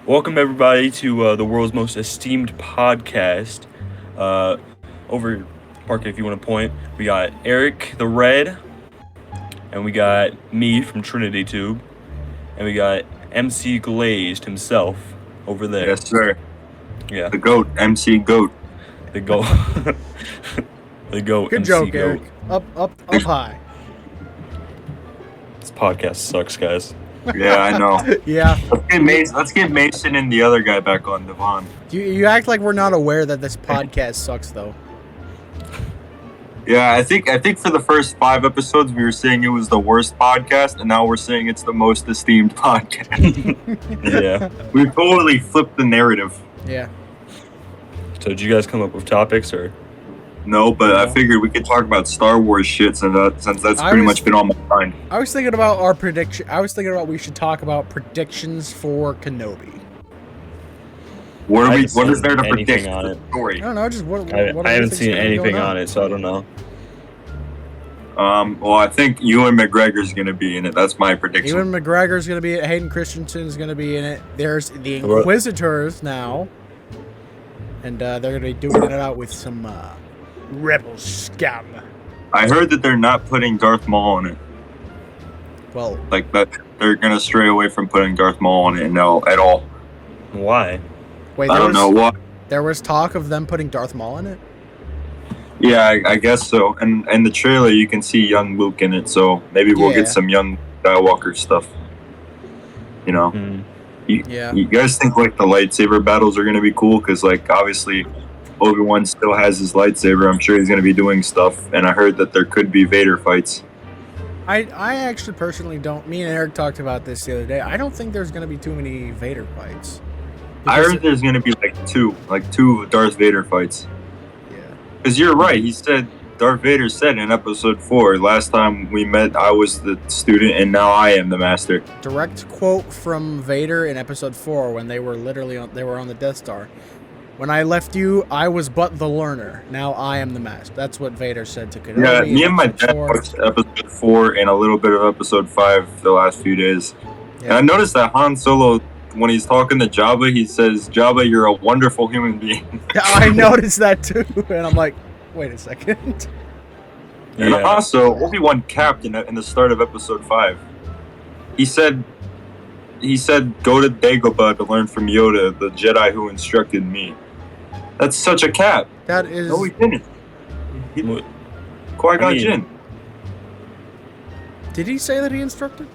Welcome everybody to the world's most esteemed podcast. Over Parker, if you want to point, we got Eric the Red, and we got me from Trinity Tube, and we got MC Glazed himself over there. Yes, sir. Yeah. The GOAT, MC GOAT. The GOAT. The GOAT. Good MC joke, GOAT. Eric. Up high. This podcast sucks, guys. Yeah, I know. Yeah. Let's get Mason and the other guy back on, Devon. You act like we're not aware that this podcast sucks, though. Yeah, I think for the first 5 episodes we were saying it was the worst podcast, and now we're saying it's the most esteemed podcast. Yeah. We totally flipped the narrative. Yeah. So did you guys come up with topics or? No, but I figured we could talk about Star Wars shit since that's pretty much been on my mind. I was thinking about our prediction. I was thinking about we should talk about predictions for Kenobi. What is there to predict on the it? story? I don't know. Just what I do you haven't think's seen gonna be anything going on it, so I don't know. Well, I think Ewan McGregor's gonna be in it. That's my prediction. Ewan McGregor's going to be in it. Hayden Christensen's going to be in it. There's the Inquisitors now. And they're going to be doing it out with some rebel scum. I heard that they're not putting Darth Maul in it. Well, Like that, they're gonna stray away from putting Darth Maul in it. No, at all. Why? wait, I don't know what. there was talk of them putting Darth Maul in it? Yeah, I guess so. And in the trailer, you can see young Luke in it, so maybe we'll Yeah. get some young Skywalker stuff. You know, Yeah. you guys think like the lightsaber battles are gonna be cool? Because like obviously, Obi-Wan still has his lightsaber. I'm sure he's gonna be doing stuff. And I heard that there could be Vader fights. I actually personally don't. Me and Eric talked about this the other day. I don't think there's going to be too many Vader fights. I heard there's gonna be like two Darth Vader fights. Yeah. Because you're right. He said Darth Vader said in episode 4, last time we met, I was the student, and now I am the master. Direct quote from Vader in episode 4 when they were on the Death Star. When I left you, I was but the learner. Now I am the master. That's what Vader said to Kenobi. Yeah, me in and my episode dad 4. watched episode 4 and a little bit of episode 5 the last few days. Yeah. And I noticed that Han Solo, when he's talking to Jabba, he says, "Jabba, you're a wonderful human being." Yeah, I noticed that too, and I'm like, wait a second. And Yeah. also, Obi-Wan capped in the start of episode 5. He said, "Go to Dagobah to learn from Yoda, the Jedi who instructed me." That's such a cap. That is. No, he didn't. What- Qui-Gon I mean- Jinn. Did he say that he instructed?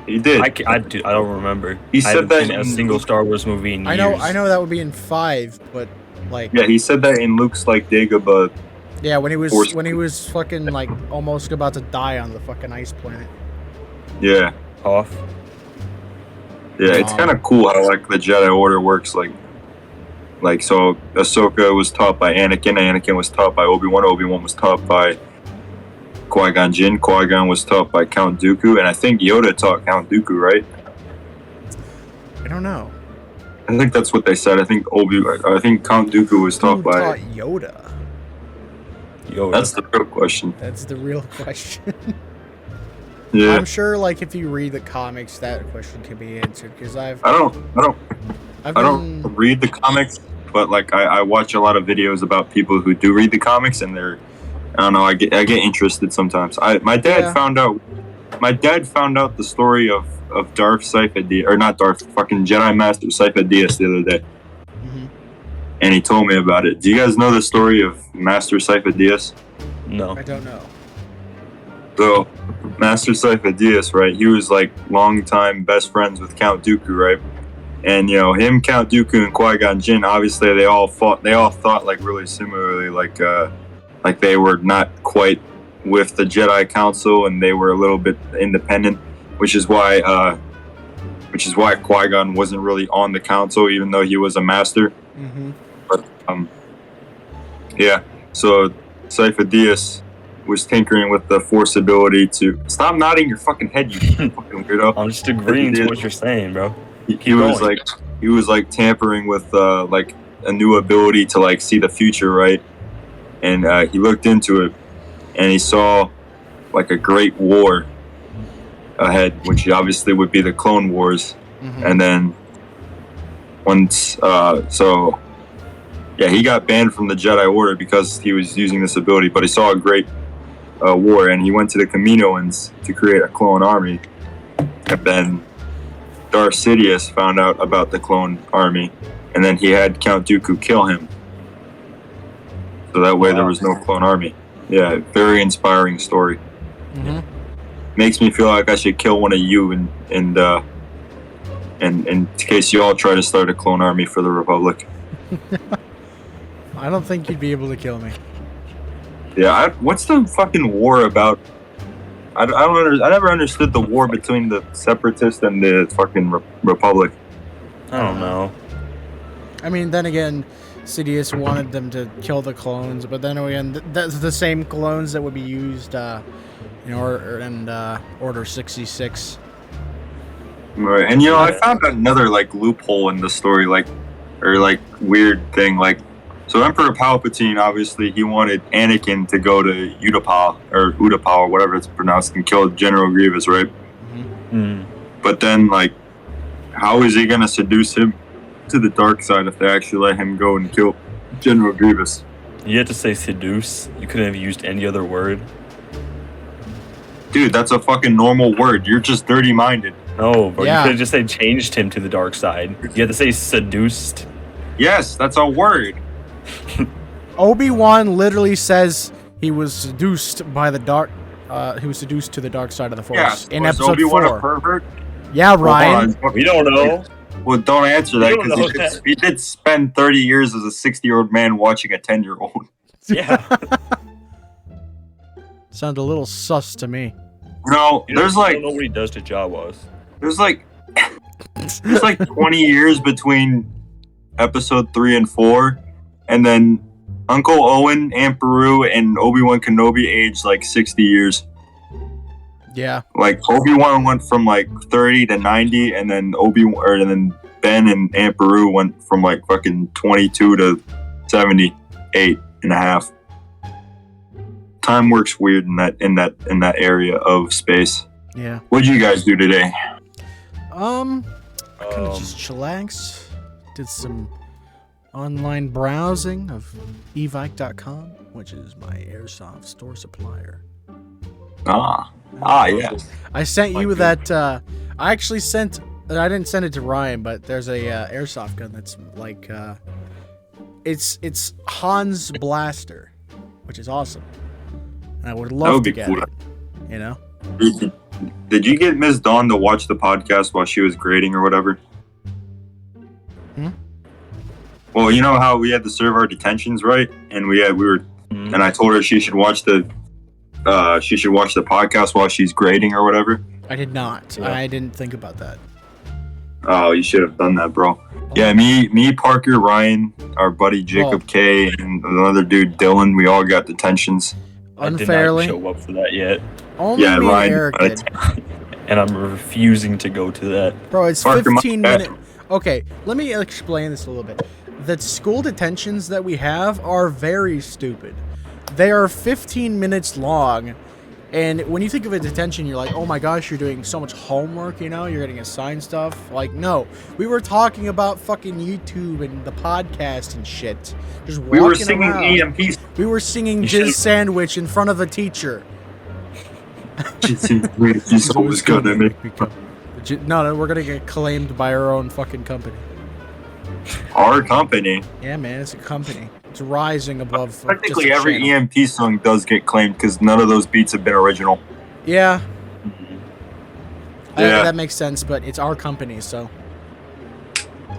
He did. I don't remember. He I said haven't that seen a in- single Star Wars movie in years. I know that would be in 5, but like. Yeah, he said that in Luke's like Dagobah. Yeah, when he Force- was fucking like almost about to die on the fucking ice planet. Yeah. Off. Yeah, it's kind of cool how like the Jedi Order works. Like so, Ahsoka was taught by Anakin. Anakin was taught by Obi-Wan. Obi-Wan was taught by Qui-Gon Jinn. Qui-Gon was taught by Count Dooku, and I think Yoda taught Count Dooku, right? I don't know. I think that's what they said. I think Count Dooku was taught Who by. taught Yoda? Yoda. That's the real question. That's the real question. Yeah, I'm sure, like, if you read the comics, that question can be answered. Because I don't read the comics, but like I watch a lot of videos about people who do read the comics, and I don't know, I get interested sometimes. My dad found out the story of Darth Sifo-Dyas, or not Darth, fucking Jedi Master Sifo-Dyas the other day, and he told me about it. Do you guys know the story of Master Sifo-Dyas? No. I don't know. So, Master Sifo-Dyas, right? He was like longtime best friends with Count Dooku, right? And you know him, Count Dooku, and Qui-Gon Jinn. Obviously, they all thought like really similarly, like they were not quite with the Jedi Council, and they were a little bit independent, which is why Qui-Gon wasn't really on the Council, even though he was a master. Mm-hmm. But yeah. So Sifo-Dyas was tinkering with the Force ability to stop nodding your fucking head, you fucking weirdo. I'm just agreeing to what you're saying, bro. He was like tampering with like a new ability to like see the future, right? And he looked into it, and he saw like a great war ahead, which obviously would be the Clone Wars. Mm-hmm. And then once. So yeah, he got banned from the Jedi Order because he was using this ability. But he saw a great war, and he went to the Kaminoans to create a clone army. And then Darth Sidious found out about the clone army, and then he had Count Dooku kill him. So that way there was no clone army. Yeah, very inspiring story. Mm-hmm. Makes me feel like I should kill one of you and in case you all try to start a clone army for the Republic. I don't think you'd be able to kill me. Yeah, what's the fucking war about? I never understood the war between the Separatists and the fucking Republic. I don't know. I mean, then again, Sidious wanted them to kill the clones, but then again, that's the same clones that would be used in Order 66. Right, and I found another like loophole in the story, or weird thing, so Emperor Palpatine, obviously, he wanted Anakin to go to Utapau or whatever it's pronounced and kill General Grievous, right? Mm-hmm. Mm. But then, how is he gonna seduce him to the dark side if they actually let him go and kill General Grievous? You had to say seduce. You couldn't have used any other word. Dude, that's a fucking normal word. You're just dirty-minded. No, bro. Yeah. You could have just said changed him to the dark side. You had to say seduced. Yes, that's a word. Obi-Wan literally says he was seduced by the dark. He was seduced to the dark side of the Force in was Episode Obi-Wan 4. a pervert? Yeah, Ryan. We don't know. Well, don't answer that We don't know because he did spend 30 years as a 60-year-old man watching a 10-year-old. Yeah. Sound a little sus to me. No, You there's don't know what he does to Jawas. there's 20 years between Episode 3 and 4, and then Uncle Owen, Aunt Beru, and Obi-Wan Kenobi aged 60 years. Yeah. Obi-Wan went from 30 to 90, and then Ben and Aunt Beru went from fucking 22 to 78 and a half. Time works weird in that area of space. Yeah. What'd you guys do today? I kind of just chillaxed. Did some online browsing of evike.com, which is my airsoft store supplier. Yes. I sent you Like that. I actually sent. I didn't send it to Ryan, but there's a airsoft gun that's it's Han's Blaster, which is awesome. And I would love to get it. You know. Did you get Miss Dawn to watch the podcast while she was grading or whatever? Well, you know how we had to serve our detentions, right? And and I told her she should watch the podcast while she's grading or whatever. I did not. Yeah. I didn't think about that. Oh, you should have done that, bro. Yeah, me, Parker, Ryan, our buddy Jacob K, and another dude Dylan. We all got detentions. Unfairly. I did not show up for that yet. Only Yeah, me Ryan, and Eric did. And I'm refusing to go to that. Bro, it's Parker, 15 my bad. minutes. Okay, let me explain this a little bit. The school detentions that we have are very stupid. They are 15 minutes long. And when you think of a detention, you're like, oh my gosh, you're doing so much homework, you're getting assigned stuff. No, we were talking about fucking YouTube and the podcast and shit. Just walking We were singing around. EMPs. We were singing You Jizz should've- Sandwich in front of a teacher. He's always gonna make No, we're gonna get claimed by our own fucking company. our company. Yeah, man, it's a company. It's rising above. Technically, just a every channel. EMP song does get claimed because none of those beats have been original. Yeah. Yeah. That makes sense, but it's our company, so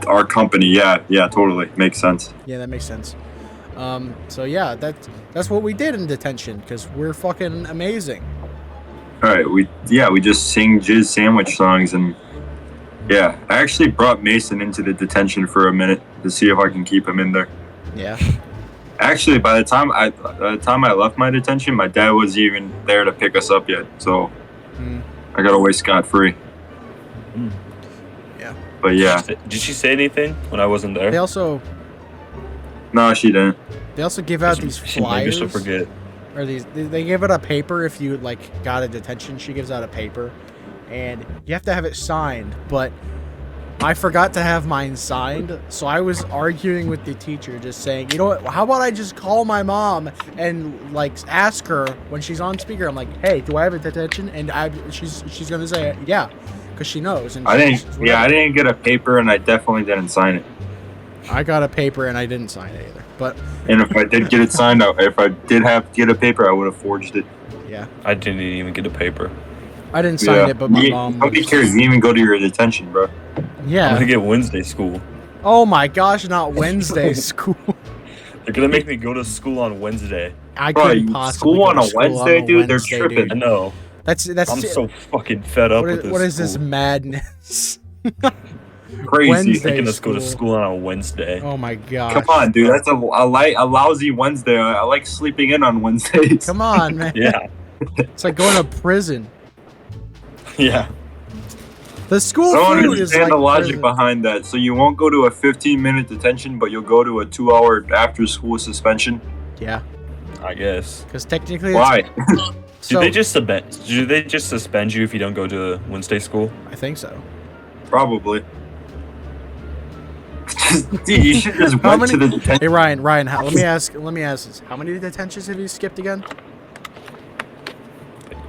Our company, yeah, totally makes sense. yeah, that makes sense. So yeah, that's what we did in detention because we're fucking amazing. All right, we just sing Jizz Sandwich songs, and yeah, I actually brought Mason into the detention for a minute to see if I can keep him in there. Yeah. Actually, by the time I left my detention, my dad wasn't even there to pick us up yet, so I got away scot-free. Yeah. But yeah, Did she say anything when I wasn't there? They also no, she didn't. give out these She maybe flyers. she'll forget. Or they give it a paper if you got a detention. She gives out a paper, and you have to have it signed. But I forgot to have mine signed, so I was arguing with the teacher, just saying, you know what, how about I just call my mom and, like, ask her when she's on speaker. I'm like, hey, do I have a detention? And she's gonna say, yeah, because she knows. And I didn't get a paper, and I definitely didn't sign it. I got a paper, and I didn't sign it either. But and if I did get it signed out, if I did have to get a paper, I would have forged it. Yeah. I didn't even get a paper. I didn't sign it, but my mom. Nobody cares. You didn't even go to your detention, bro. Yeah. I'm gonna get Wednesday school. Oh my gosh, not Wednesday school. They're gonna make me go to school on Wednesday. I couldn't possibly school on go a to school Wednesday, on a dude. They're Wednesday, tripping. dude. I know. I'm so fucking fed up with this. What is this school. madness? Crazy. Wednesday Making us go to school. school on a Wednesday. Oh my gosh. Come on, dude. That's a lousy Wednesday. I like sleeping in on Wednesdays. Come on, man. Yeah. It's like going to prison. Yeah. The school I don't food is understand like the logic prison. behind that. So you won't go to a 15-minute detention, but you'll go to a 2-hour after-school suspension. Yeah, I guess. because technically, Why? So, Do they just suspend you if you don't go to Wednesday school? I think so. Probably. Dude, you should just went to the detention. Hey Ryan, let me ask this. How many detentions have you skipped again?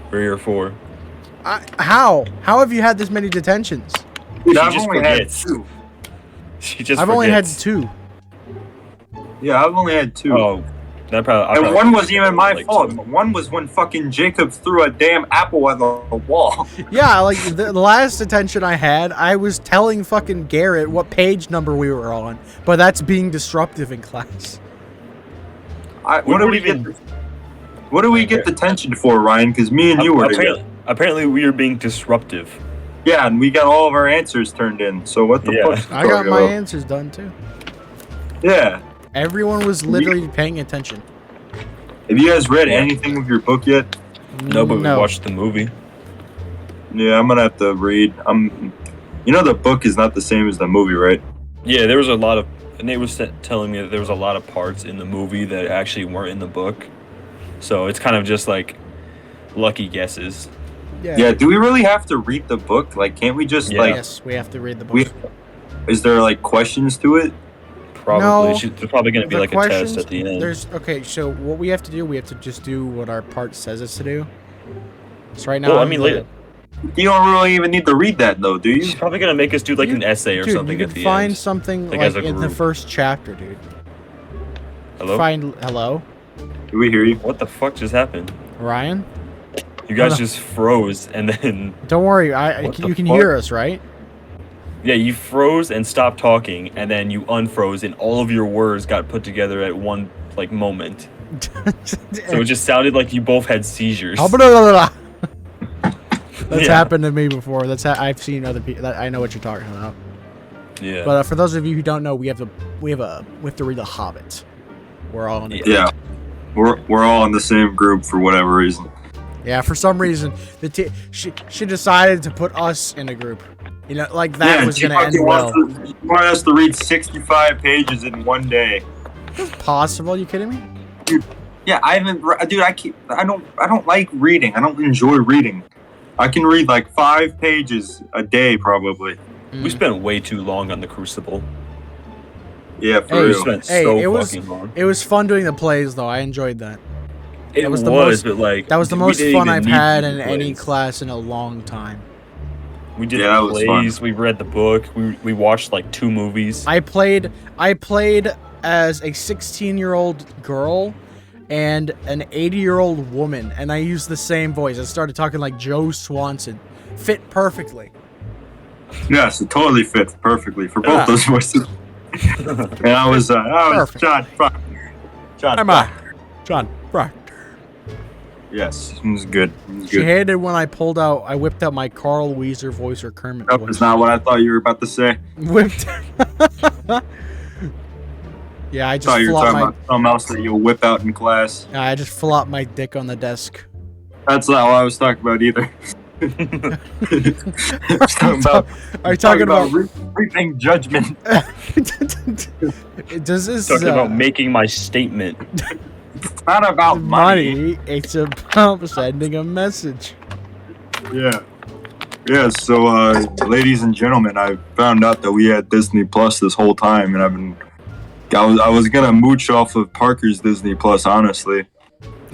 3 or 4. How have you had this many detentions? Dude, She I've just only had forgets. 2. She just I've only had forgets. 2. Yeah, I've only had 2. Oh, that probably. And one wasn't even my like fault. 2. One was when fucking Jacob threw a damn apple at the wall. Yeah, like the last detention I had, I was telling fucking Garrett what page number we were on, but that's being disruptive in class. What do we get detention for, Ryan? Because me and you were together. Apparently, we are being disruptive. Yeah, and we got all of our answers turned in. So what the Yeah. fuck? I got my answers done too. Yeah. Everyone was literally paying attention. Have you guys read anything of your book yet? No, but we watched the movie. Yeah, I'm gonna have to read. You know, the book is not the same as the movie, right? Yeah, there was a lot of. Nate was telling me that there was a lot of parts in the movie that actually weren't in the book. So it's kind of just like lucky guesses. Yeah. Do we really have to read the book? Like, can't we just like? Yes, we have to read the book. Is there like questions to it? Probably. No, There's probably going to be The like a test at the end. Okay, so what we have to do, we have to just do what our part says us to do. So right now, Well, I mean, later. You don't really even need to read that, though, do She's you? probably going to make us do like an essay or dude, something you at can the find end. something Like, like as a in the group. first chapter, dude. Hello? Hello, Do we hear you? What the fuck just happened? Ryan. You guys Hold on. just froze and then. Don't worry, What the you can fuck? hear us, right? Yeah, you froze and stopped talking, and then you unfroze, and all of your words got put together at one like moment. So it just sounded like you both had seizures. That's Yeah. happened to me before. I've seen other people. I know what you're talking about. Yeah. But for those of you who don't know, we have to read The Hobbit. We're all in it. Yeah. We're all in the same group for whatever reason. Yeah, for some reason, she decided to put us in a group. You know, like that was she gonna end fucking well. wanted us to read 65 pages in one day. Possible? You kidding me? Yeah, I haven't. Dude, I don't like reading. I don't enjoy reading. I can read like 5 pages a day, probably. We spent way too long on the Crucible. Yeah, for Hey, We real. spent Hey, so it was- fucking long. It was fun doing the plays, though. I enjoyed that. It was was, the most- but like That was the we most didn't fun even I've need had to in do any plays. class in a long time. We did Yeah, that was plays. We read the book. We watched like 2 movies. I played as a 16-year-old girl and an 80-year-old woman, and I used the same voice. I started talking like Joe Swanson. Fit perfectly. Yes, it totally fits perfectly for both Yeah. those voices. And I was Perfect. John Proctor. I'm John Proctor. Yes, it was good. It was She good. hated when I whipped out my Carl Weezer voice or Kermit That voice. was not what I thought you were about to say. Whipped. Yeah, I I just thought you were flopped talking my. about something else that you'll whip out in class. I just flopped my dick on the desk. That's not what I was talking about either. I was talking about, Are you talking about? reaping judgment. Does this Talking about making my statement. It's not about money. money? It's about sending a message. Yeah. Yeah, so ladies and gentlemen, I found out that we had Disney Plus this whole time, and I was gonna mooch off of Parker's Disney Plus, honestly.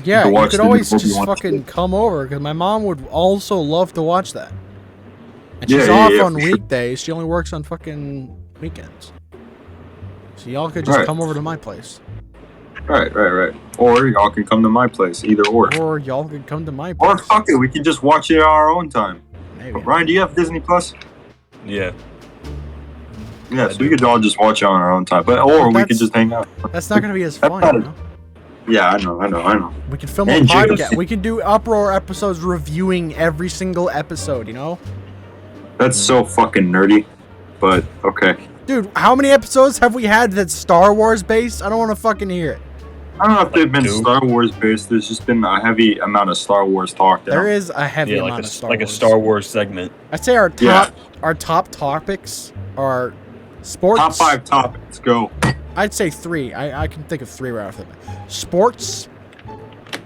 Yeah, you could the always new just Obi-Wan fucking shit. come over, because my mom would also love to watch that. And Yeah, she's yeah, off yeah, on for sure. weekdays. She only works on fucking weekends. So y'all could just Right. come over to my place. Right. Or y'all can come to my place, either or. Or y'all could come to my Or place. fuck it, we can just watch it on our own time. Maybe. Ryan, do you have Disney Plus? Yeah. Yeah, I so do. we could all just watch it on our own time, or we could just hang out. That's not going to be as That's fun, not you a- know? Yeah, I know. We can film a And Jacob. podcast. We can do Uproar episodes reviewing every single episode, you know? That's so fucking nerdy, but okay. Dude, how many episodes have we had that's Star Wars based? I don't want to fucking hear it. I don't know if they've been two. Star Wars based. There's just been a heavy amount of Star Wars talk. There is a heavy Yeah, amount of Star like Wars. a Star Wars segment. I'd say our top topics are sports. Top 5 topics, go. I'd say 3. I can think of 3 right off the bat. Sports,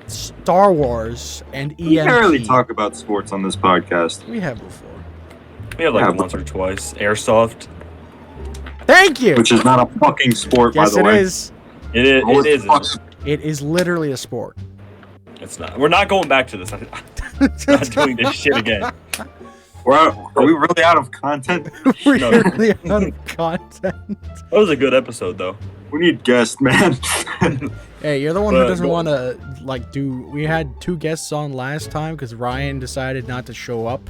Star Wars, and EMP. We can't really talk about sports on this podcast. We have before. We have like Yeah, once or twice. Airsoft. Thank you. Which is not a fucking sport, Yes, by the it way. is. It is. Oh, It is. fuck. It is literally a sport. It's not. We're not going back to this. I'm not doing this shit again. Are we really out of content? We're No. really out of content. That was a good episode, though. We need guests, man. Hey, you're the one who But doesn't go- want to like do. We had 2 guests on last time because Ryan decided not to show up,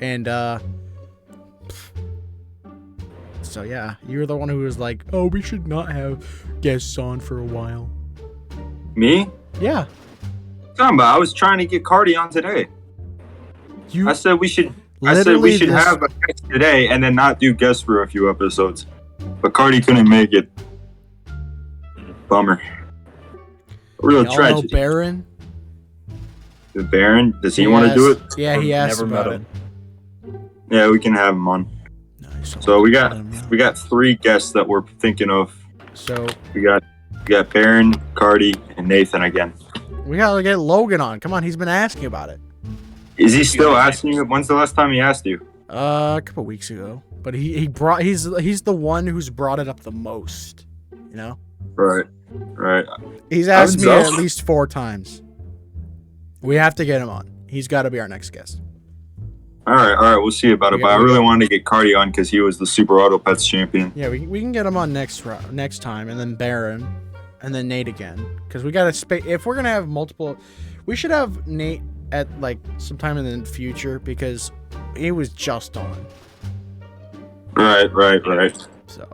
and so yeah, you're the one who was like, "Oh, we should not have guests on for a while." Me? Yeah, I was trying to get Cardi on today. you I said we should. literally this- have a guest today and then not do guests for a few episodes. But Cardi couldn't make it. Bummer. Real y'all know tragedy. Baron. The Baron, does he want to do it? Yeah, he asked Never met about it. him. Yeah, we can have him on. Nice. So we got Let him know. 3 guests that we're thinking of. So We got Baron, Cardi, and Nathan again. we gotta get Logan on. Come on, he's been asking about it. Is he still asking you? When's the last time he asked you? A couple weeks ago, but he's the one who's brought it up the most. You know, Right. he's asked me Thumbs at up. least 4 times. We have to get him on. He's got to be our next guest. All right. We'll see about it. But I really wanted to get Cardi on because he was the Super Auto Pets champion. Yeah, we can get him on next time, and then Baron, and then Nate again. Because we got to if we're gonna have multiple, we should have Nate at like sometime in the future because he was just on. Right. So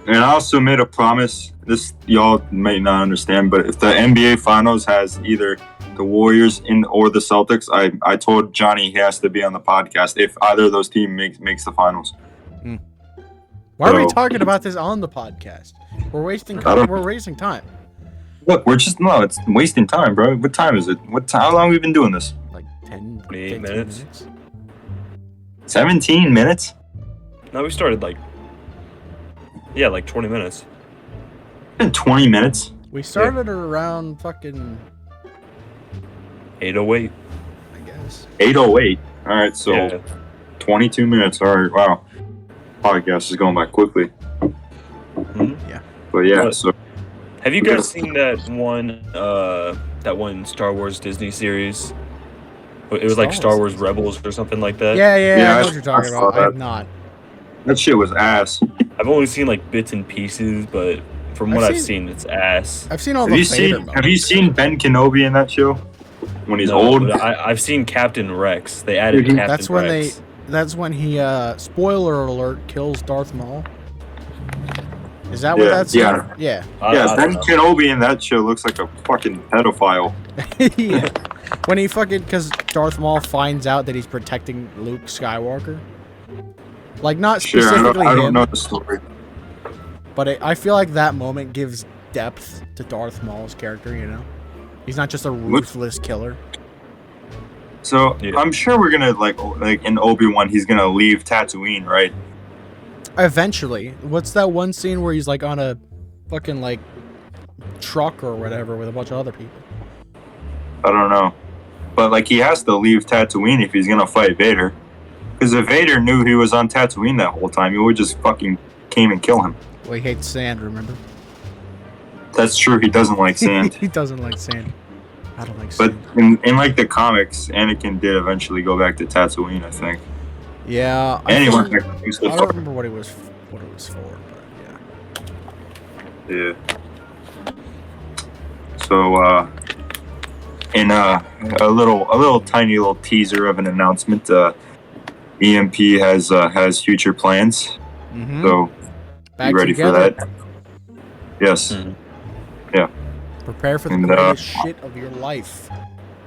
And I also made a promise. This y'all may not understand, but if the NBA Finals has either the Warriors or the Celtics, I told Johnny he has to be on the podcast if either of those teams makes the finals. why are we So- talking about this on the podcast? We're wasting I don't- we're wasting time. Look, it's wasting time, bro. What time is it? How long have we been doing this? Like 10, 28 15 minutes. 17 minutes? No, we started like 20 minutes. It's been 20 minutes. We started around fucking, 8:08. I guess. 8:08. All right, so Yeah. 22 minutes. All right, wow. Podcast is going by quickly. Mhm. But yeah, What? so Have you guys seen that one Star Wars Disney series? It was like Star Star Wars Wars Rebels or something like that. Yeah, Yeah, I I- know what you're talking I saw about. I have that. not. that shit was ass. I've only seen like bits and pieces, but from what I've seen, it's ass. I've seen all Have the you Vader seen Have you seen Ben Kenobi in that show? When he's No, old? but I've seen Captain Rex. They added Mhm. Captain That's when Rex. That's when he, spoiler alert, kills Darth Maul. Is that what Yeah, that's? yeah. Yeah. I Yeah, don't Ben know. Kenobi in that show looks like a fucking pedophile. Yeah. When he fucking, because Darth Maul finds out that he's protecting Luke Skywalker. Like, not Sure, specifically I don't him, know the story. but I feel like that moment gives depth to Darth Maul's character, you know? He's not just a ruthless killer. So Yeah. I'm sure we're gonna like in Obi-Wan, he's gonna leave Tatooine, right? Eventually. What's that one scene where he's, like, on a fucking, like, truck or whatever with a bunch of other people? I don't know, but like he has to leave Tatooine if he's gonna fight Vader. Because if Vader knew he was on Tatooine that whole time, he would just fucking came and kill him. Well, he hates sand, remember? That's true. He doesn't like sand. He doesn't like sand. I don't like But sand. in like the comics, Anakin did eventually go back to Tatooine, I think. Yeah. Anyway, I don't remember what it was for, but yeah. Yeah. So, in a little tiny little teaser of an announcement, EMP has future plans. Mm-hmm. So, Back be ready together. for that. Yes. Mhm. Yeah. Prepare for the And, greatest shit of your life.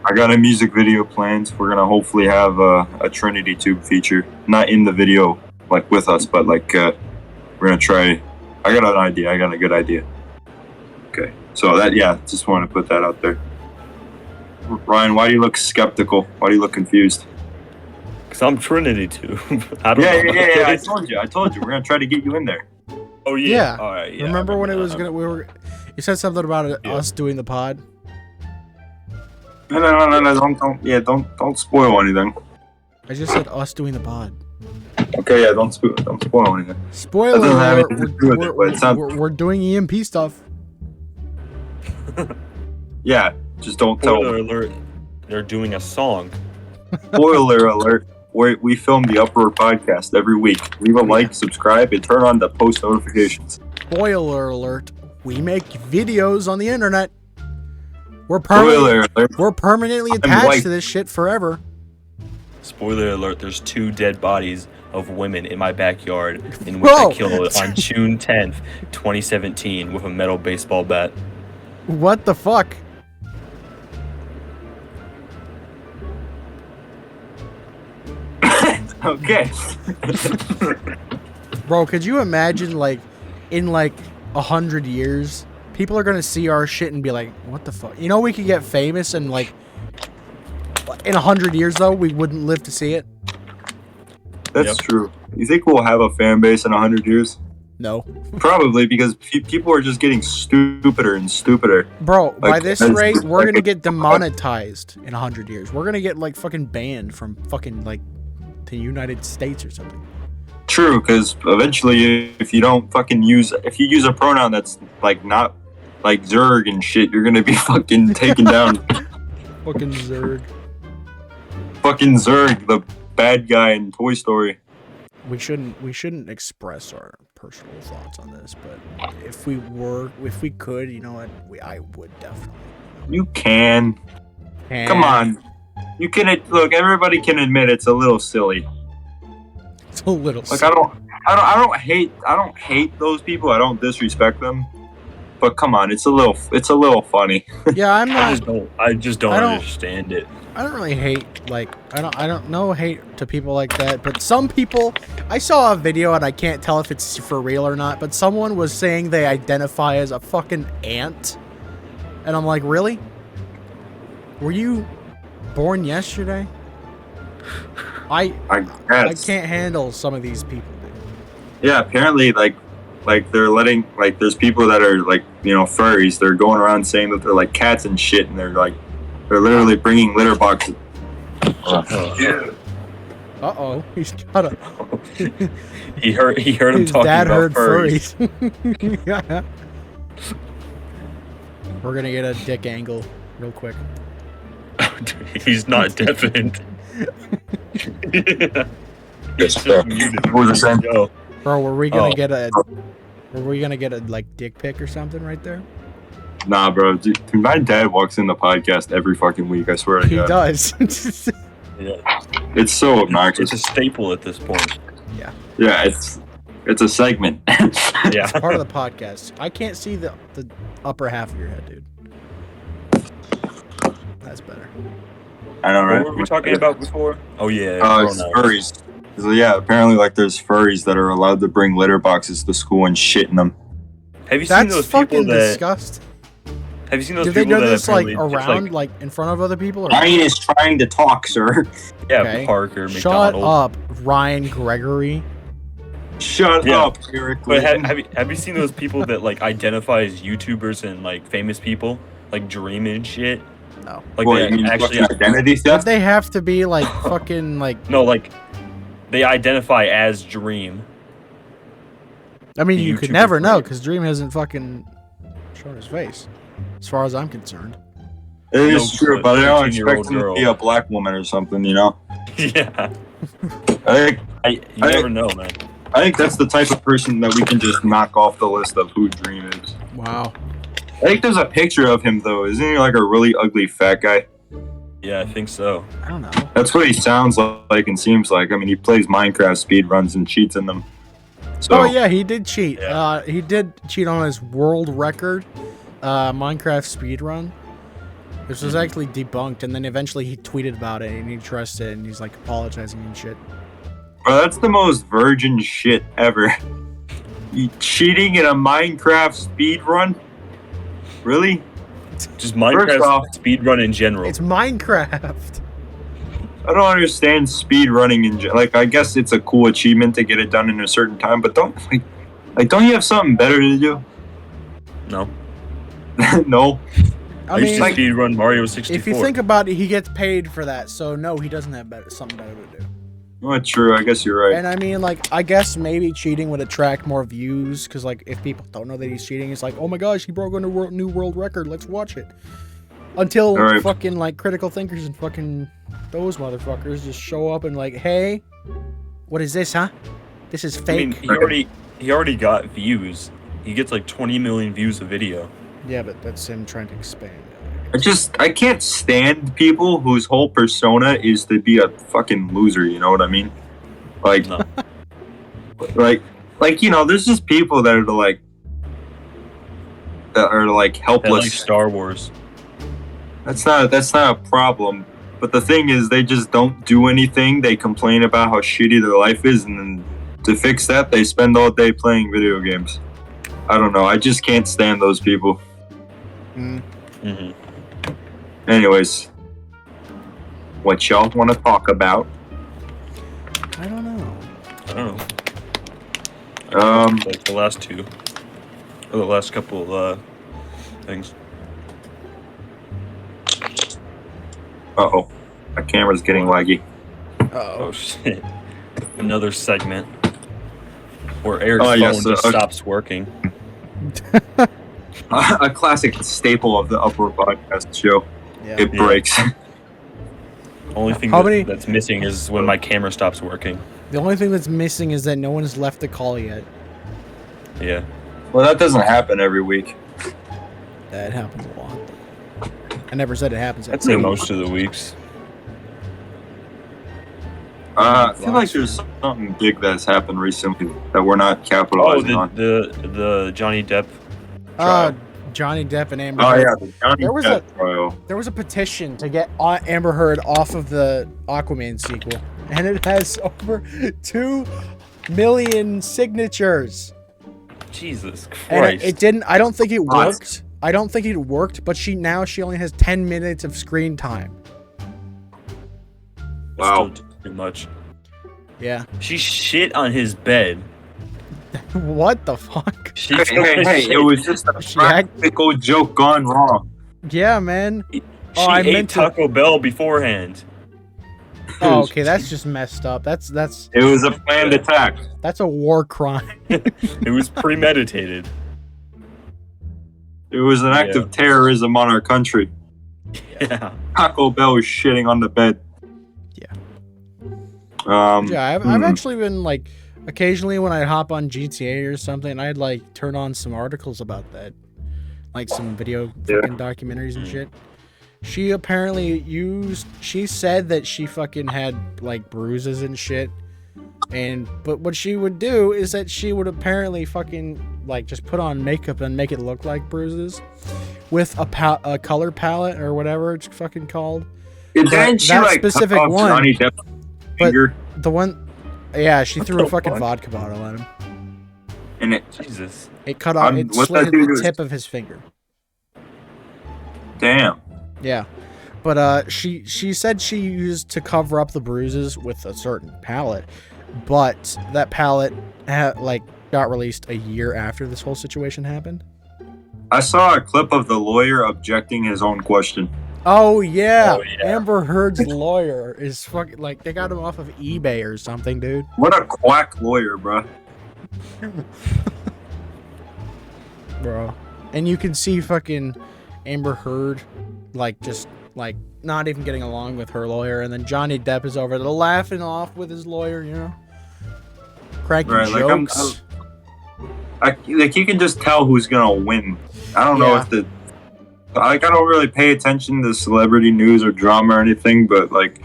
I got a music video planned. We're gonna hopefully have a Trinity Tube feature, not in the video like with us, but like we're gonna try. I got an idea. I got a good idea. Okay, so just want to put that out there. Ryan, why do you look skeptical? Why do you look confused? Because I'm Trinity too. I don't know. Yeah. I told you. We're gonna try to get you in there. Oh yeah. All right. Yeah. Remember when it was gonna? You said something about us doing the pod. No. Don't spoil anything. I just said us doing the pod. Okay, yeah, don't spoil anything. Spoiler That doesn't have alert, anything to do with it, but it sounds- we're doing EMP stuff. Yeah, just don't tell. Spoiler alert. They're doing a song. Spoiler alert. We film the Uproar podcast every week. Leave a like, subscribe, and turn on the post notifications. Spoiler alert. We make videos on the internet. We're Spoiler alert. We're permanently I'm attached white. to this shit forever. Spoiler alert, there's 2 dead bodies of women in my backyard in which Bro. I killed on June 10th, 2017 with a metal baseball bat. What the fuck? Okay. Bro, could you imagine, like, in, like, 100 years, people are gonna see our shit and be like, what the fuck? You know, we could get famous and, like, in 100 years, though, we wouldn't live to see it? That's Yep. true. You think we'll have a fan base in 100 years? No. Probably, because people are just getting stupider and stupider. Bro, by Like, this that's- rate, we're like gonna a- get demonetized in 100 years. We're gonna get, like, fucking banned from fucking, like, the United States or something. True, because eventually, if you don't fucking use a pronoun that's like not like Zerg and shit, you're gonna be fucking taken down. Fucking Zerg. Fucking Zerg, the bad guy in Toy Story. We shouldn't express our personal thoughts on this, but if we could, you know what, I would definitely. You can. And Come on. You can look. Everybody can admit it's a little silly. it's a little. Like I don't hate those people. I don't disrespect them. But come on, it's a little funny. Yeah, I'm I not. just don't I don't- understand it. I don't really hate, like, I don't know hate to people like that, but some people, I saw a video and I can't tell if it's for real or not, but someone was saying they identify as a fucking ant, and I'm like, really? Were you born yesterday? I guess. can't handle some of these people, dude. Yeah, apparently, like they're letting, like, there's people that are, like, you know, furries. They're going around saying that they're like cats and shit, and they're literally bringing litter boxes. Uh-oh, he's got a... He heard him His talking dad about heard furries. furries. Yeah. We're gonna get a dick angle real quick. He's not deafened. He's just muted. What was I saying? Yo. Bro, were we gonna Oh. get a... Were we gonna get a, like, dick pic or something right there? Nah, bro. Dude, my dad walks in the podcast every fucking week. I swear to He God. does. Yeah. It's so It's obnoxious. a staple at this point. Yeah, it's a segment. Yeah. Part of the podcast. I can't see the upper half of your head, dude. That's better. I know, right? What were we talking about before? Oh yeah. It's pronouns. furries. So, yeah, apparently, like, there's furries that are allowed to bring litter boxes to school and shit in them. Have you seen That's those people fucking that? disgusting. Have you seen those Did they people do that this, like, apparently just, around, like, in front of other people? Or... Ryan is trying to talk, sir. Yeah, Okay. Parker, Shut McDonald. up, Ryan Gregory. Shut Yeah. up, Eric. But have you seen those people that like identify as YouTubers and like famous people, like Dream and shit? No. Like What, they you mean actually fucking identity Did theft? they have to be, like, fucking, like... no, like they identify as Dream. I mean, The you could YouTuber never know Dream. because Dream hasn't fucking shown his face, as far as I'm concerned. It is true, but I don't 13-year-old expect him to girl. be a black woman or something, you know? Yeah. I You never know, man. think that's the type of person that we can just knock off the list of who Dream is. Wow. I think there's a picture of him, though. Isn't he like a really ugly fat guy? Yeah, I think so. I don't know. That's what he sounds like and seems like. I mean, he plays Minecraft speedruns and cheats in them. So, Oh yeah, he did cheat. Yeah. He did cheat on his world record Minecraft speedrun. This was actually debunked, and then eventually he tweeted about it, and he addressed it, and he's like apologizing and shit. Bro, that's the most virgin shit ever. You cheating in a Minecraft speedrun? Really? Just First Minecraft off- speedrun in general. It's Minecraft. I don't understand speedrunning like, I guess it's a cool achievement to get it done in a certain time, but don't you have something better to do? No. No. I used to mean, speedrun Mario 64. if you think about it, he gets paid for that, so no, he doesn't have something better to do. Not true. I guess you're right. And I mean, like, I guess maybe cheating would attract more views, because, like, if people don't know that he's cheating, it's like, oh my gosh, he broke a new world record, let's watch it. Until Right. fucking, like, critical thinkers and fucking those motherfuckers just show up and, like, hey, what is this, huh? This is I fake. mean, he already got views. He gets like 20 million views a video. Yeah, but that's him trying to expand. I can't stand people whose whole persona is to be a fucking loser, you know what I mean? Like, No. like, you know, there's just people that are like That like helpless. Star Wars. That's not a problem. But the thing is, they just don't do anything. They complain about how shitty their life is, and then to fix that, they spend all day playing video games. I don't know. I just can't stand those people. Mm-hmm. Anyways, what y'all want to talk about? I don't know. I don't know. Like the last two, or the last couple things. Uh-oh. My camera's getting laggy. Oh shit! Another segment where Eric's Oh, phone yes, just stops working. A classic staple of the Uproar podcast show. Yeah. It breaks. Only thing How many- that's missing is when my camera stops working. The only thing that's missing is that no one's left the call yet. Yeah. Well, that doesn't happen every week. That happens a lot. I never said it happens. I'd say most of the weeks. I feel like there's something big that's happened recently that we're not capitalizing on. the Johnny Depp trial. Johnny Depp and Amber Oh Heard. yeah, the Johnny There was Depp trial. There was a petition to get Amber Heard off of the Aquaman sequel, and it has over 2 million signatures. Jesus And Christ. it didn't. I don't think it What? worked. I don't think it worked. But she only has 10 minutes of screen time. Wow. Still too much. Yeah. She shit on his bed. What the fuck? She Hey, shit. it was just a She had- practical joke gone wrong. Yeah, man. She I ate meant to- Taco Bell beforehand. Oh, okay, that's just messed up. That's It was a planned attack. a war crime. It was premeditated. It was an act Yeah. of terrorism on our country. Yeah. Taco Bell was shitting on the bed. Yeah. Yeah, I've actually been like, occasionally when I hop on GTA or something, I'd like turn on some articles about that, like some video fucking documentaries and shit. She apparently she said that she fucking had like bruises and shit, but what she would do is that she would apparently fucking like just put on makeup and make it look like bruises with a color palette or whatever it's fucking called. Didn't she that like specific cut off one- Johnny Depp's but- finger? The one, yeah, she threw a the fucking fuck? vodka bottle at him. And it, Jesus. It cut off. It what slit that dude the was- tip of his finger. damn. Yeah, but she said she used to cover up the bruises with a certain palette, but that palette got released a year after this whole situation happened. I saw a clip of the lawyer objecting his own question. Oh yeah. Oh, yeah. Amber Heard's lawyer is fucking like they got him off of eBay or something, dude. What a quack lawyer, bro. Bro. And you can see fucking Amber Heard like just like not even getting along with her lawyer, and then Johnny Depp is over there laughing off with his lawyer, you know, cracking jokes. Like you can just tell who's gonna win. I don't know if I don't really pay attention to celebrity news or drama or anything, but like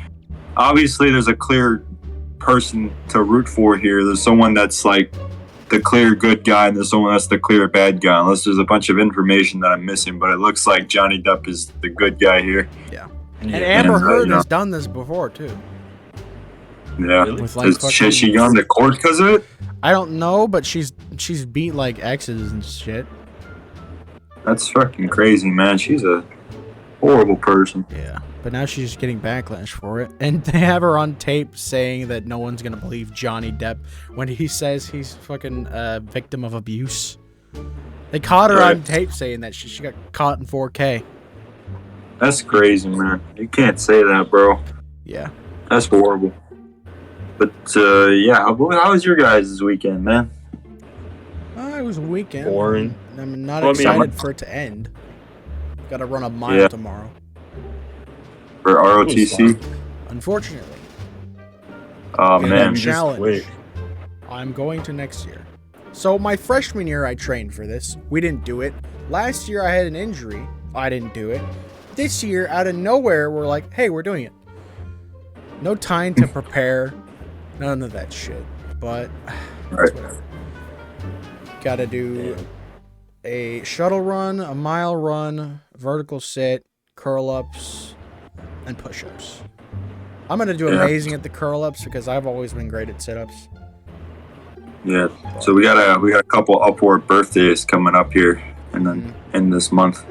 obviously there's a clear person to root for here. There's someone that's like the clear good guy, and there's someone that's the clear bad guy. Unless there's a bunch of information that I'm missing, but it looks like Johnny Depp is the good guy here. Yeah. And Amber Heard has done this before too. Yeah. Really? With, like, Has she gone to court because of it? I don't know, but she's beat like exes and shit. That's fucking crazy, man. She's a horrible person. Yeah. But now she's getting backlash for it. And they have her on tape saying that no one's going to believe Johnny Depp when he says he's fucking a victim of abuse. They caught her on tape saying that she got caught in 4K. That's crazy, man. You can't say that, bro. Yeah. That's horrible. But, yeah, how was your guys' weekend, man? It was a weekend. Boring. I'm not excited for it to end. Got to run a mile tomorrow. For ROTC? Unfortunately. Oh, man. Challenge. I'm going to next year. So my freshman year, I trained for this. We didn't do it. Last year, I had an injury. I didn't do it. This year, out of nowhere, we're like, hey, we're doing it. No time to prepare. None of that shit. But whatever. Gotta do a shuttle run, a mile run, vertical sit, curl-ups, and push-ups. I'm gonna do amazing at the curl-ups because I've always been great at sit-ups. Yeah. So we got a couple Upward birthdays coming up here, and then in this month,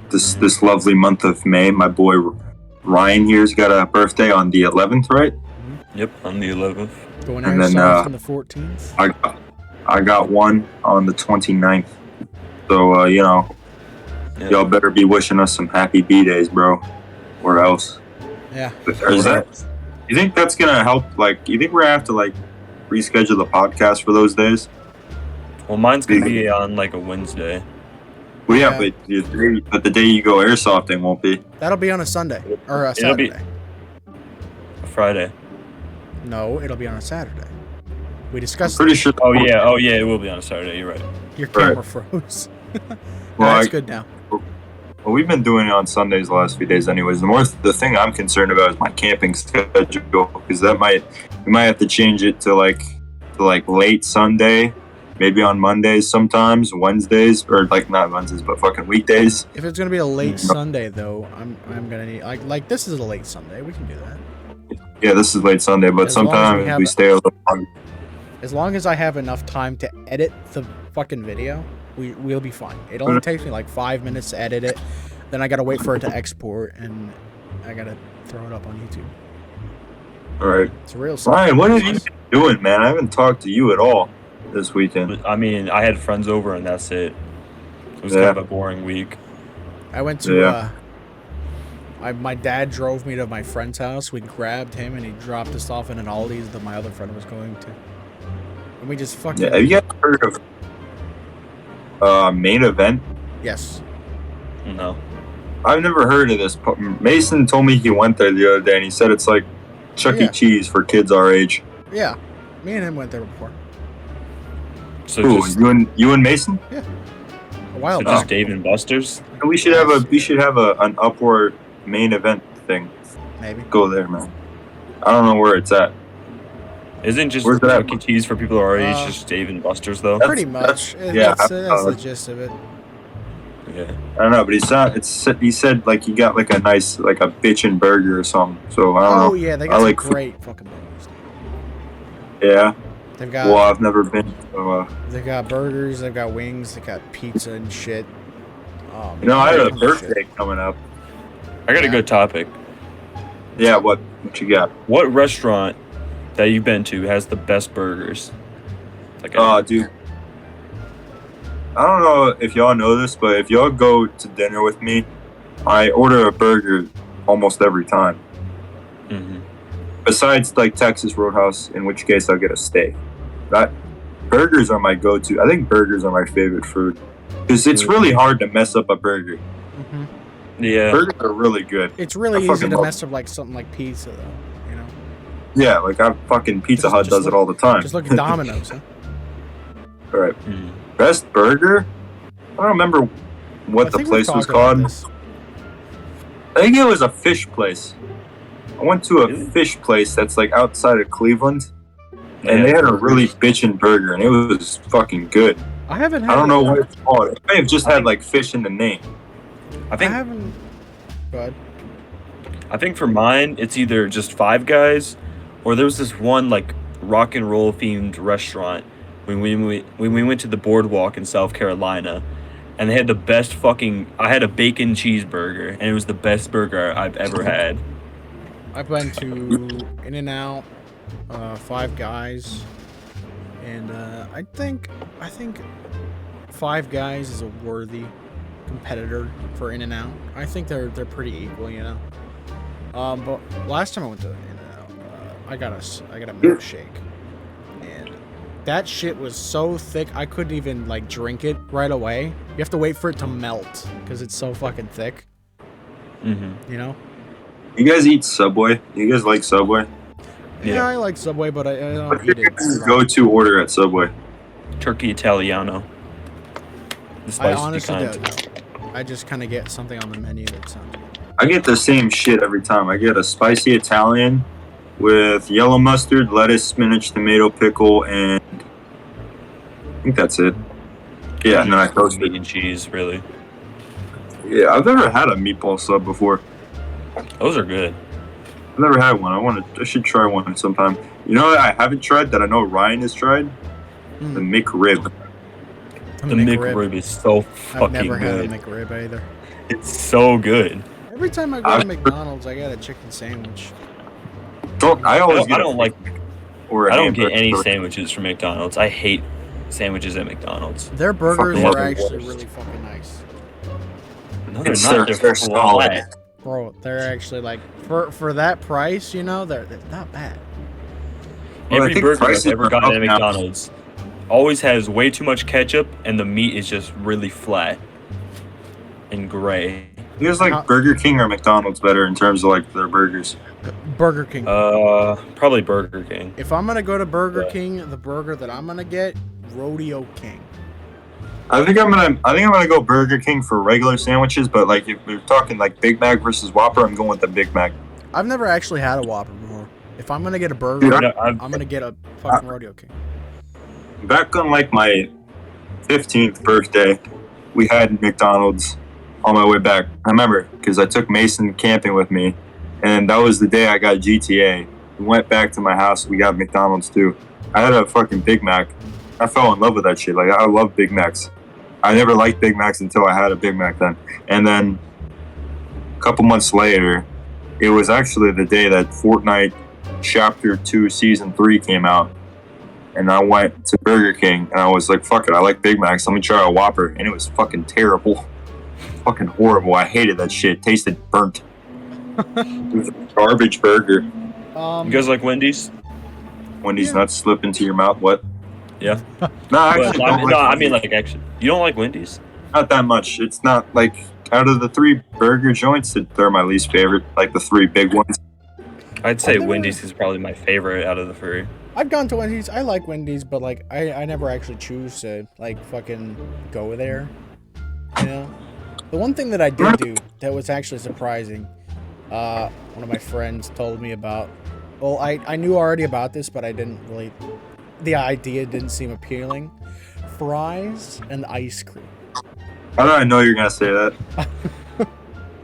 this lovely month of May, my boy Ryan here's got a birthday on the 11th, right? Yep, on the 11th. Going airsoft on the 14th. I got one on the 29th. So you know, y'all better be wishing us some happy B-days, bro, or else. Yeah. You think that's gonna help? Like, you think we're gonna have to like reschedule the podcast for those days? Well, mine's gonna be on like a Wednesday. Well, yeah, but the day you go airsofting won't be. That'll be on a Sunday or a Saturday. It'll be a Friday. No, it'll be on a Saturday. We discussed. Pretty sure. Oh yeah, it will be on a Saturday. You're right. Your camera froze. Well, it's good now. Well, we've been doing it on Sundays the last few days, anyways. The thing I'm concerned about is my camping schedule, because we might have to change it to like late Sunday, maybe on Mondays sometimes, Wednesdays, or like not Wednesdays, but fucking weekdays. If it's gonna be a late Sunday though, I'm gonna need like this is a late Sunday. We can do that. Yeah, this is late Sunday, but sometimes we stay a little longer. As long as I have enough time to edit the fucking video, we'll be fine. It only takes me like 5 minutes to edit it. Then I gotta wait for it to export, and I gotta throw it up on YouTube. All right. It's a real. Ryan, what have you been doing, man? I haven't talked to you at all this weekend. I mean, I had friends over, and that's it. It was kind of a boring week. I went to. My dad drove me to my friend's house. We grabbed him, and he dropped us off in an Aldi's that my other friend was going to. And we just fucking. Yeah, have you guys heard of Main Event? Yes. No. I've never heard of this. Mason told me he went there the other day, and he said it's like Chuck E. Cheese for kids our age. Yeah, me and him went there before. So you and Mason? Yeah. A while back. Just Dave and Buster's. We should have an Upward Main Event thing. Maybe. Go there, man. I don't know where it's at. Isn't just Chuck E. Cheese for people our age just Dave and Buster's though? Pretty much. That's the gist of it. Yeah. I don't know, but he said like he got like a nice like a bitchin' burger or something. So I don't know. Oh yeah, they got some great fucking burgers. Yeah. They've got. Well, I've never been. So, they've got burgers. They've got wings. They got pizza and shit. You know, I had a birthday coming up. I got a good topic. Yeah, what you got? What restaurant that you've been to has the best burgers? Dude. I don't know if y'all know this, but if y'all go to dinner with me, I order a burger almost every time. Mm-hmm. Besides like Texas Roadhouse, in which case I'll get a steak. Burgers are my go-to. I think burgers are my favorite food because it's really hard to mess up a burger. Mm-hmm. Yeah. Burgers are really good. It's really easy to mess up like something like pizza, though. You know. Yeah, like fucking Pizza Hut does it all the time. Just look at Domino's, huh? All right. Best burger? I don't remember what the place was called. I think it was a fish place. I went to a fish place that's like outside of Cleveland, and they had a really bitchin' burger, and it was fucking good. I haven't had. I don't know what it's called. It may have just had like fish in the name. I haven't. Go ahead. I think for mine, it's either just Five Guys, or there was this one like rock and roll themed restaurant when we went to the boardwalk in South Carolina, and they had the best fucking. I had a bacon cheeseburger, and it was the best burger I've ever had. I've been to In-N-Out, Five Guys, and I think Five Guys is a worthy competitor for In-N-Out. I think they're pretty equal, you know. But last time I went to In-N-Out, I got a milkshake, and that shit was so thick I couldn't even like drink it right away. You have to wait for it to melt because it's so fucking thick. Mm-hmm. You know. You guys eat Subway? You guys like Subway? Yeah, I like Subway, but I don't What's eat your it. go-to order at Subway? Turkey Italiano. The I spicy honestly kind. don't. I just kind of get something on the menu that sounds good. I get the same shit every time. I get a spicy Italian with yellow mustard, lettuce, spinach, tomato, pickle, and I think that's it. Yeah, and then I toast meat it. and cheese, really. Yeah, I've never had a meatball sub before. Those are good. I've never had one. I should try one sometime. You know what I haven't tried that I know Ryan has tried? The McRib. The McRib is so fucking I've never good. had a McRib either. It's so good. Every time I go to McDonald's, I get a chicken sandwich. I don't get any sandwiches from McDonald's. I hate sandwiches at McDonald's. Their burgers are actually really fucking nice. No, they're not. They're solid. Bro, they're actually like for that price, you know, they're not bad. Every burger I've ever gotten at McDonald's always has way too much ketchup, and the meat is just really flat and gray. You guys like Burger King or McDonald's better in terms of like their burgers? Burger King. Probably Burger King. If I'm gonna go to Burger King, the burger that I'm gonna get, Rodeo King. I think I'm gonna go Burger King for regular sandwiches, but like if we're talking like Big Mac versus Whopper, I'm going with the Big Mac. I've never actually had a Whopper before. If I'm gonna get a burger, Dude, I'm gonna get a fucking Rodeo King. Back on like my 15th birthday, we had McDonald's on my way back. I remember because I took Mason camping with me, and that was the day I got GTA. We went back to my house. We got McDonald's too. I had a fucking Big Mac. I fell in love with that shit. Like I love Big Macs. I never liked Big Macs until I had a Big Mac then. And then a couple months later, it was actually the day that Fortnite Chapter 2 Season 3 came out. And I went to Burger King and I was like, fuck it, I like Big Macs. Let me try a Whopper. And it was fucking terrible. Fucking horrible. I hated that shit. It tasted burnt. It was a garbage burger. You guys like Wendy's? Wendy's nuts slip into your mouth. What? Yeah. No, actually, I mean, actually, you don't like Wendy's? Not that much. It's not like out of the 3 burger joints, they're my least favorite. Like the 3 big ones. I'd say Wendy's is probably my favorite out of the 3. I've gone to Wendy's. I like Wendy's, but like I never actually choose to like fucking go there. You know, the one thing that I did do that was actually surprising. One of my friends told me about. Well, I knew already about this, but I didn't really. The idea didn't seem appealing. Fries and ice cream. How did I know you're gonna say that?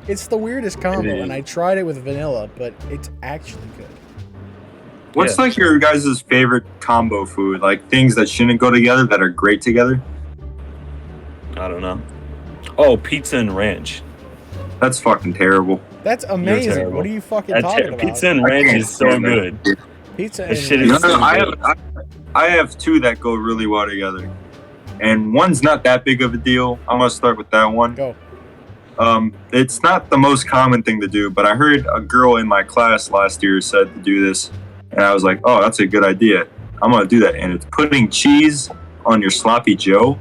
It's the weirdest combo, and I tried it with vanilla, but it's actually good. What's like your guys' favorite combo food? Like things that shouldn't go together that are great together? I don't know. Oh, pizza and ranch. That's fucking terrible. That's amazing. What are you fucking talking about? Pizza and ranch is so good. Pizza and shit is so good. I have 2 that go really well together. And one's not that big of a deal. I'm gonna start with that one. Go. It's not the most common thing to do, but I heard a girl in my class last year said to do this, and I was like, oh, that's a good idea. I'm gonna do that. And it's putting cheese on your sloppy Joe.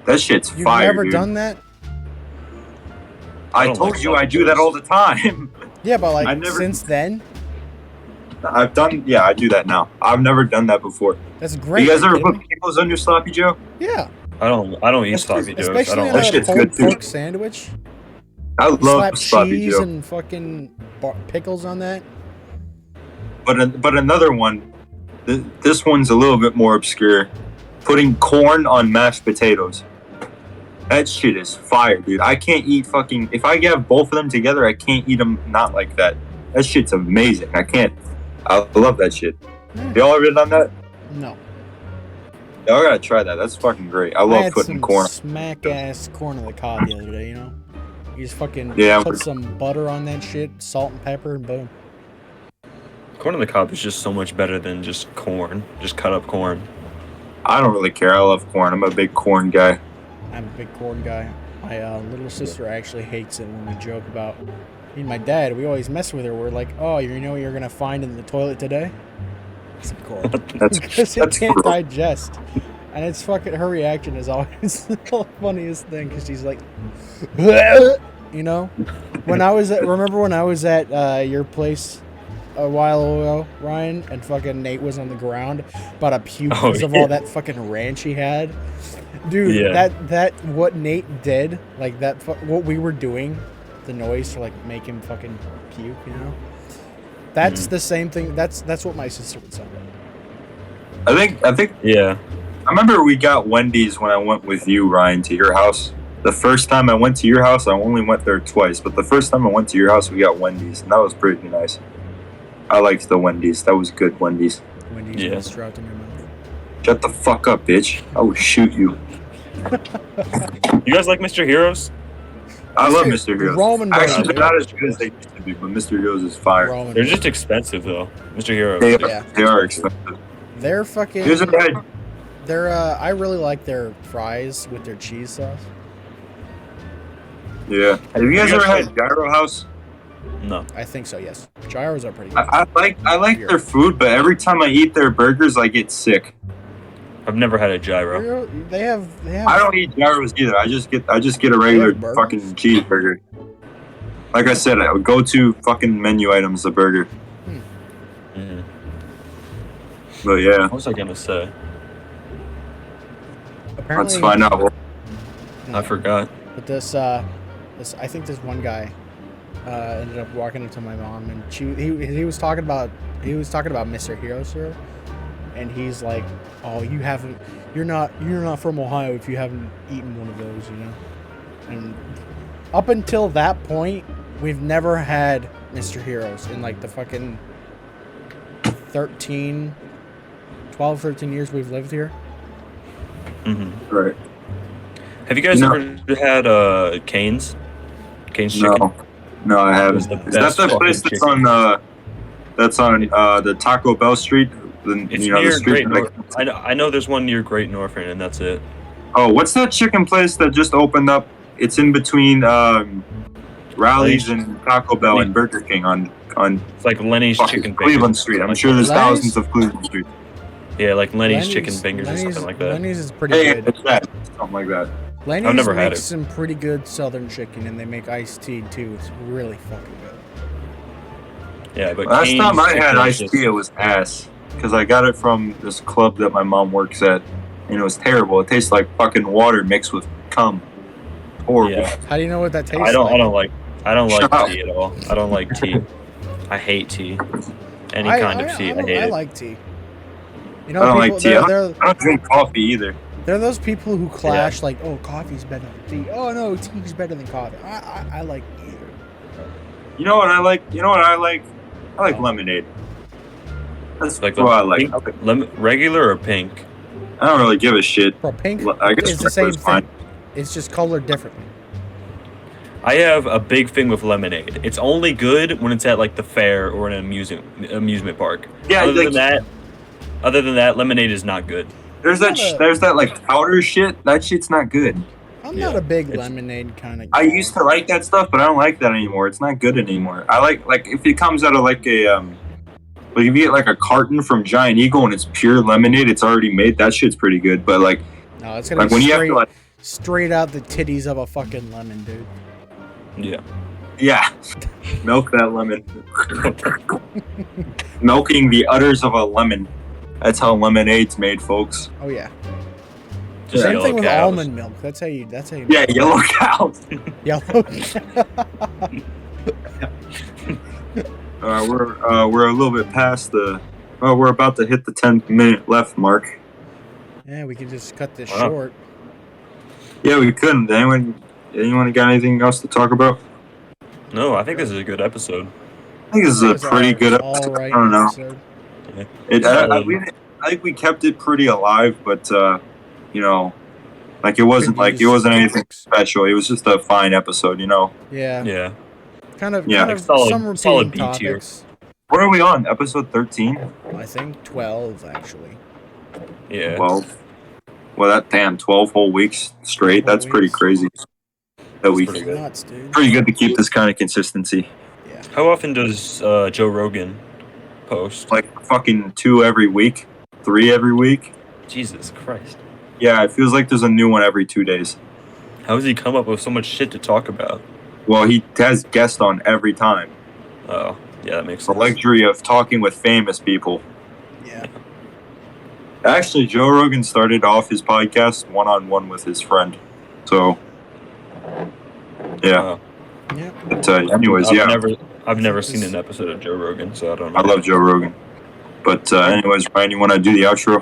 That shit's You've fire, never dude. done that? I told you I do that all the time. Yeah, but like never, since then? I do that now. I've never done that before. That's great. You guys ever put pickles on your sloppy Joe? Yeah. I don't eat sloppy joes. Especially I on don't. That a shit's pulled good, too. pork sandwich. I You love slap sloppy cheese Joe. and fucking pickles on that. But another one, this one's a little bit more obscure. Putting corn on mashed potatoes. That shit is fire, dude. I can't eat fucking... If I have both of them together, I can't eat them not like that. That shit's amazing. I love that shit. Y'all ever done that? No. Y'all gotta try that. That's fucking great. I I love had putting some corn. smack ass corn on the cob the other day, you know? You just fucking Yeah. put some butter on that shit, salt and pepper, and boom. Corn on the cob is just so much better than just corn. Just cut up corn. I don't really care. I love corn. I'm a big corn guy. I'm a big corn guy. My little sister actually hates it when we joke about... Me and my dad, we always mess with her. We're like, oh, you know what you're going to find in the toilet today? Some corn. Because it can't brutal. digest. And it's fucking... Her reaction is always the funniest thing, because she's like... You know? Remember when I was at your place a while ago, Ryan, and fucking Nate was on the ground about to puke because of all that fucking ranch he had? Dude, Yeah. that what Nate did, like that, what we were doing, the noise to like make him fucking puke, you know? That's the same thing. That's what my sister would sound like. I think. Yeah. I remember we got Wendy's when I went with you, Ryan, to your house. The first time I went to your house, I only went there twice. But the first time I went to your house, we got Wendy's, and that was pretty nice. I liked the Wendy's. That was good Wendy's. Wendy's Yeah. restaurant in your mouth. Shut the fuck up, bitch. I will shoot you. You guys like Mr. Heroes? I love Mr. Heroes. Roman Actually, burgers. they're not as good as they used to be, but Mr. Heroes is fire. Roman They're burgers. just expensive though. Mr. Heroes. They are expensive. They're fucking. Here's a head. They're I really like their fries with their cheese sauce. Yeah. Have you guys ever had Gyro House? No. I think so. Yes, gyros are pretty good. I like their food, but every time I eat their burgers, I get sick. I've never had a gyro. They have. I don't eat gyros either. I just get a regular burgers? fucking cheeseburger. Like I said, I would go to fucking menu items, a burger. Mhm. But yeah, What was I gonna say? Apparently, let's find out. I forgot. But this I think this one guy ended up walking up to my mom, and he was talking about Mr. Heroes here, and he's like, "Oh, you're not from Ohio if you haven't eaten one of those, you know." And up until that point, we've never had Mr. Heroes in like the fucking 12, 13 years we've lived here. Mm-hmm. Right. Have you guys No. ever had Cane's? Cane's chicken. No, I haven't. It's the Is that best the place fucking that's on the Taco Bell Street? It's the near street. Great North. I know there's one near Great Northern, and that's it. Oh, what's that chicken place that just opened up? It's in between Rally's and Taco Bell and Burger King on It's like Lenny's fucking Chicken Cleveland Fingers. Street. I'm Like sure there's Lenny's? thousands of Cleveland Street. Yeah, like Lenny's Chicken Fingers or something like that. Lenny's is pretty Hey, good. it's that. Something like that. Lenny's I've never had makes it. some pretty good southern chicken, and they make iced tea too. It's really fucking good. Yeah, but Last Cane's time I had chicken is iced just- tea, it was ass. Because I got it from this club that my mom works at. And it was terrible. It tastes like fucking water mixed with cum. Horrible. Yeah, How do you know what that tastes like? I don't like Shut up. tea at all. I don't like tea. I hate tea. Any kind of tea, I hate I it. like tea. You know, I don't people, like tea. They're, I don't drink coffee either. they're those people who clash like, oh, coffee's better than tea. Oh no, tea's better than coffee. I like either. You know what I like? I like lemonade. That's Like what I like. pink, regular or pink? I don't really give a shit. Bro, pink I guess is the same regular's fine. thing. It's just colored differently. I have a big thing with lemonade. It's only good when it's at like the fair or an amusement park. Yeah, Other than that, lemonade is not good. There's that like powder shit. That shit's not good. I'm I'm not a big lemonade kind of guy. I used to like that stuff, but I don't like that anymore. It's not good anymore. I like if it comes out of like a like if you get like a carton from Giant Eagle and it's pure lemonade, it's already made. That shit's pretty good. But like, no, it's gonna be straight out the titties of a fucking lemon, dude. Yeah. Yeah. Milk that lemon. Milking the udders of a lemon. That's how lemonade's made, folks. Oh yeah. Same thing with cows. almond milk. That's how you. Yeah, yellow cows. Yellow. We're a little bit past the. Well, we're about to hit the 10-minute left mark. Yeah, we can just cut this short. Yeah, we couldn't. Anyone got anything else to talk about? No, I think this is a good episode. I think this is a pretty good episode. Right, I don't know. Episode. I think we kept it pretty alive, but you know, like it wasn't anything special. It was just a fine episode, you know. Yeah. Yeah. Kind of some routine solid B tier. topics. What are we on? Episode 13? I think 12 actually. Yeah. 12. Well, 12 whole weeks straight. That's pretty crazy. Pretty good. Nuts, dude. Pretty good to keep this kind of consistency. Yeah. How often does Joe Rogan post? Like fucking 2 every week, 3 every week. Jesus Christ. Yeah, it feels like there's a new one every 2 days. How does he come up with so much shit to talk about? Well, he has guests on every time. Oh, yeah, that makes The sense. luxury of talking with famous people. Yeah. Actually, Joe Rogan started off his podcast one-on-one with his friend. So, yeah. Yeah. But, anyways, I've never seen an episode of Joe Rogan, so I don't know. I love Joe Rogan. But anyways, Ryan, you want to do the outro?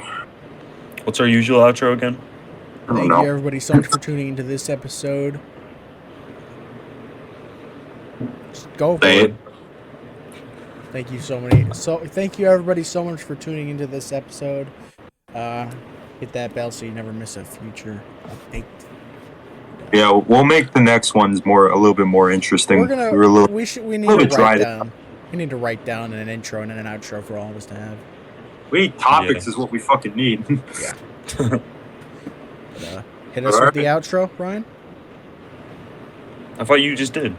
What's our usual outro again? Thank you everybody so much for tuning into this episode. Just go for it. Thank you thank you everybody so much for tuning into this episode. Hit that bell so you never miss a future update. Yeah, we'll make the next ones a little bit more interesting. We need to write down an intro and an outro for all of us to have. We need topics is what we fucking need. Yeah. Hit us with the outro, Ryan. I thought you just did.